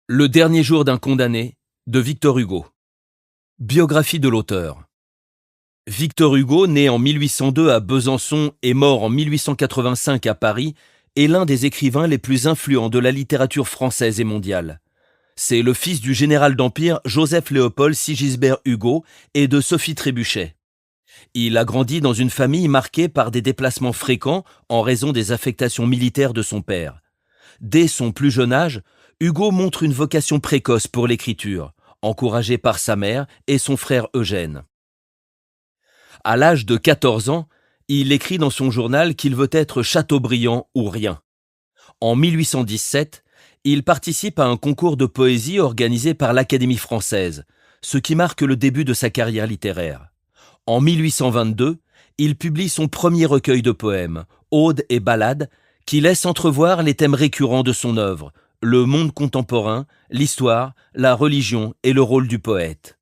Le dernier jour d'un condamné de Victor Hugo. Biographie de l'auteur. Victor Hugo, né en 1802 à Besançon et mort en 1885 à Paris, est l'un des écrivains les plus influents de la littérature française et mondiale. C'est le fils du général d'Empire Joseph-Léopold Sigisbert Hugo et de Sophie Trébuchet. Il a grandi dans une famille marquée par des déplacements fréquents en raison des affectations militaires de son père. Dès son plus jeune âge, Hugo montre une vocation précoce pour l'écriture, encouragé par sa mère et son frère Eugène. À l'âge de 14 ans, il écrit dans son journal qu'il veut être Chateaubriand ou rien. En 1817, il participe à un concours de poésie organisé par l'Académie française, ce qui marque le début de sa carrière littéraire. En 1822, il publie son premier recueil de poèmes, Odes et ballades, qui laisse entrevoir les thèmes récurrents de son œuvre, le monde contemporain, l'histoire, la religion et le rôle du poète.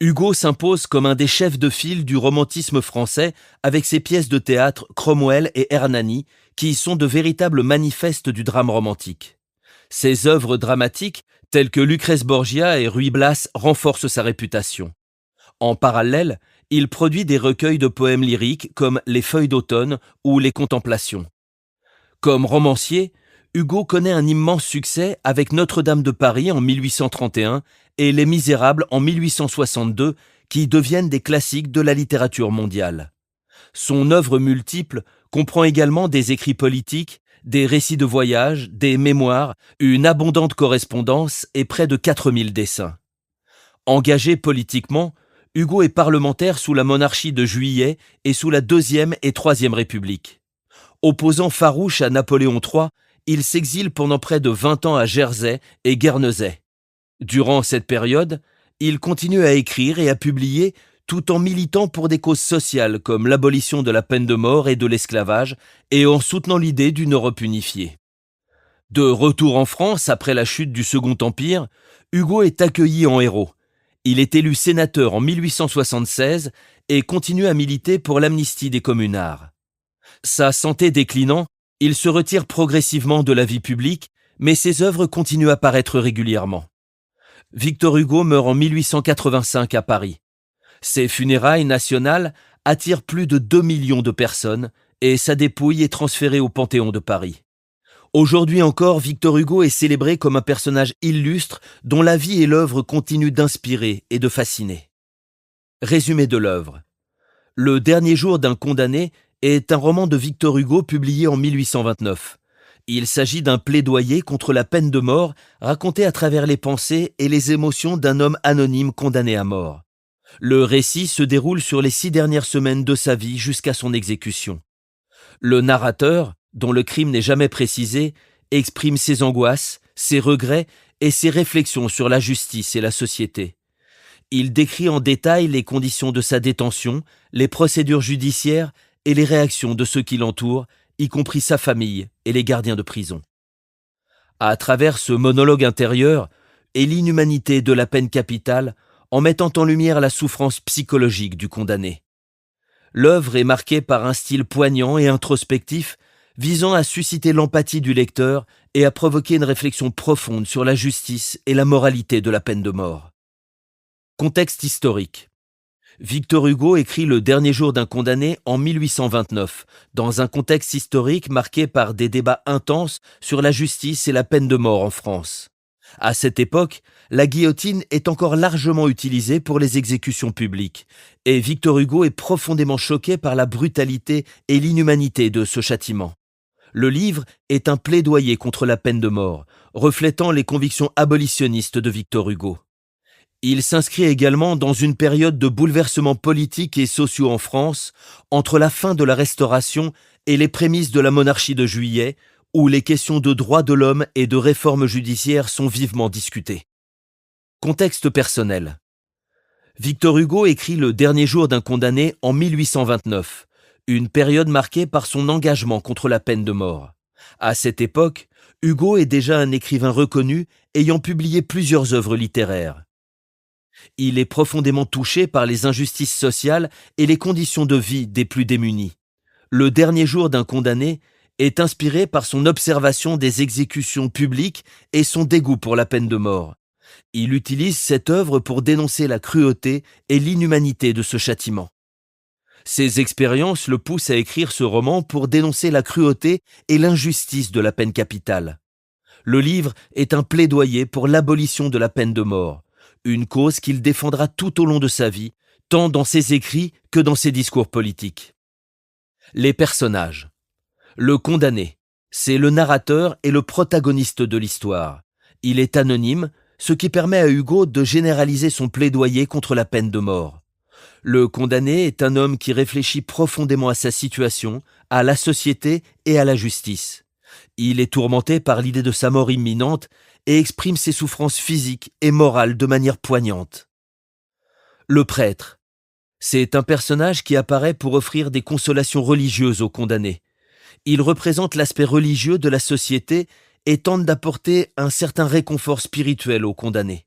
Hugo s'impose comme un des chefs de file du romantisme français avec ses pièces de théâtre Cromwell et Hernani, qui sont de véritables manifestes du drame romantique. Ses œuvres dramatiques, telles que Lucrèce Borgia et Ruy Blas, renforcent sa réputation. En parallèle, il produit des recueils de poèmes lyriques comme Les Feuilles d'automne ou Les Contemplations. Comme romancier, Hugo connaît un immense succès avec Notre-Dame de Paris en 1831 et Les Misérables en 1862, qui deviennent des classiques de la littérature mondiale. Son œuvre multiple comprend également des écrits politiques, des récits de voyage, des mémoires, une abondante correspondance et près de 4000 dessins. Engagé politiquement, Hugo est parlementaire sous la monarchie de Juillet et sous la Deuxième et Troisième République. Opposant farouche à Napoléon III, il s'exile pendant près de 20 ans à Jersey et Guernesey. Durant cette période, il continue à écrire et à publier tout en militant pour des causes sociales comme l'abolition de la peine de mort et de l'esclavage et en soutenant l'idée d'une Europe unifiée. De retour en France après la chute du Second Empire, Hugo est accueilli en héros. Il est élu sénateur en 1876 et continue à militer pour l'amnistie des communards. Sa santé déclinant, il se retire progressivement de la vie publique, mais ses œuvres continuent à paraître régulièrement. Victor Hugo meurt en 1885 à Paris. Ses funérailles nationales attirent plus de 2 millions de personnes et sa dépouille est transférée au Panthéon de Paris. Aujourd'hui encore, Victor Hugo est célébré comme un personnage illustre dont la vie et l'œuvre continuent d'inspirer et de fasciner. Résumé de l'œuvre. Le dernier jour d'un condamné est un roman de Victor Hugo publié en 1829. Il s'agit d'un plaidoyer contre la peine de mort raconté à travers les pensées et les émotions d'un homme anonyme condamné à mort. Le récit se déroule sur les 6 dernières semaines de sa vie jusqu'à son exécution. Le narrateur, dont le crime n'est jamais précisé, exprime ses angoisses, ses regrets et ses réflexions sur la justice et la société. Il décrit en détail les conditions de sa détention, les procédures judiciaires et les réactions de ceux qui l'entourent, y compris sa famille et les gardiens de prison. À travers ce monologue intérieur et l'inhumanité de la peine capitale, en mettant en lumière la souffrance psychologique du condamné. L'œuvre est marquée par un style poignant et introspectif, visant à susciter l'empathie du lecteur et à provoquer une réflexion profonde sur la justice et la moralité de la peine de mort. Contexte historique. Victor Hugo écrit Le dernier jour d'un condamné en 1829, dans un contexte historique marqué par des débats intenses sur la justice et la peine de mort en France. À cette époque, la guillotine est encore largement utilisée pour les exécutions publiques, et Victor Hugo est profondément choqué par la brutalité et l'inhumanité de ce châtiment. Le livre est un plaidoyer contre la peine de mort, reflétant les convictions abolitionnistes de Victor Hugo. Il s'inscrit également dans une période de bouleversements politiques et sociaux en France, entre la fin de la Restauration et les prémices de la monarchie de Juillet, où les questions de droits de l'homme et de réforme judiciaire sont vivement discutées. Contexte personnel. Victor Hugo écrit Le dernier jour d'un condamné en 1829, une période marquée par son engagement contre la peine de mort. À cette époque, Hugo est déjà un écrivain reconnu ayant publié plusieurs œuvres littéraires. Il est profondément touché par les injustices sociales et les conditions de vie des plus démunis. Le dernier jour d'un condamné est inspiré par son observation des exécutions publiques et son dégoût pour la peine de mort. Il utilise cette œuvre pour dénoncer la cruauté et l'inhumanité de ce châtiment. Ses expériences le poussent à écrire ce roman pour dénoncer la cruauté et l'injustice de la peine capitale. Le livre est un plaidoyer pour l'abolition de la peine de mort, une cause qu'il défendra tout au long de sa vie, tant dans ses écrits que dans ses discours politiques. Les personnages. Le condamné, c'est le narrateur et le protagoniste de l'histoire. Il est anonyme, ce qui permet à Hugo de généraliser son plaidoyer contre la peine de mort. Le condamné est un homme qui réfléchit profondément à sa situation, à la société et à la justice. Il est tourmenté par l'idée de sa mort imminente et exprime ses souffrances physiques et morales de manière poignante. Le prêtre, c'est un personnage qui apparaît pour offrir des consolations religieuses aux condamnés. Il représente l'aspect religieux de la société et tente d'apporter un certain réconfort spirituel aux condamnés.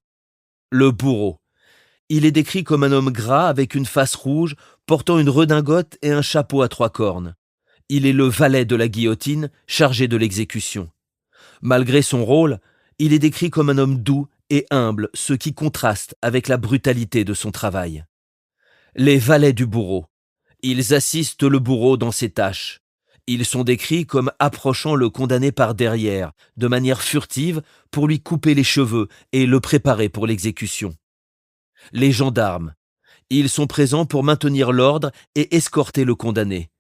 Le bourreau. Il est décrit comme un homme gras avec une face rouge, portant une redingote et un chapeau à 3 cornes. Il est le valet de la guillotine, chargé de l'exécution. Malgré son rôle, il est décrit comme un homme doux et humble, ce qui contraste avec la brutalité de son travail. Les valets du bourreau. Ils assistent le bourreau dans ses tâches. Ils sont décrits comme approchant le condamné par derrière, de manière furtive, pour lui couper les cheveux et le préparer pour l'exécution. Les gendarmes. Ils sont présents pour maintenir l'ordre et escorter le condamné.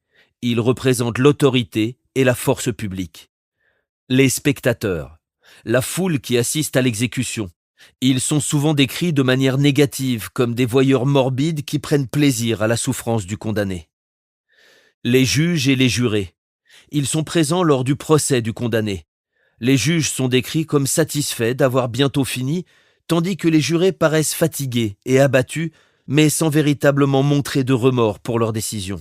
Ils représentent l'autorité et la force publique. Les spectateurs. La foule qui assiste à l'exécution. Ils sont souvent décrits de manière négative, comme des voyeurs morbides qui prennent plaisir à la souffrance du condamné. Les juges et les jurés. Ils sont présents lors du procès du condamné. Les juges sont décrits comme satisfaits d'avoir bientôt fini, tandis que les jurés paraissent fatigués et abattus, mais sans véritablement montrer de remords pour leur décision.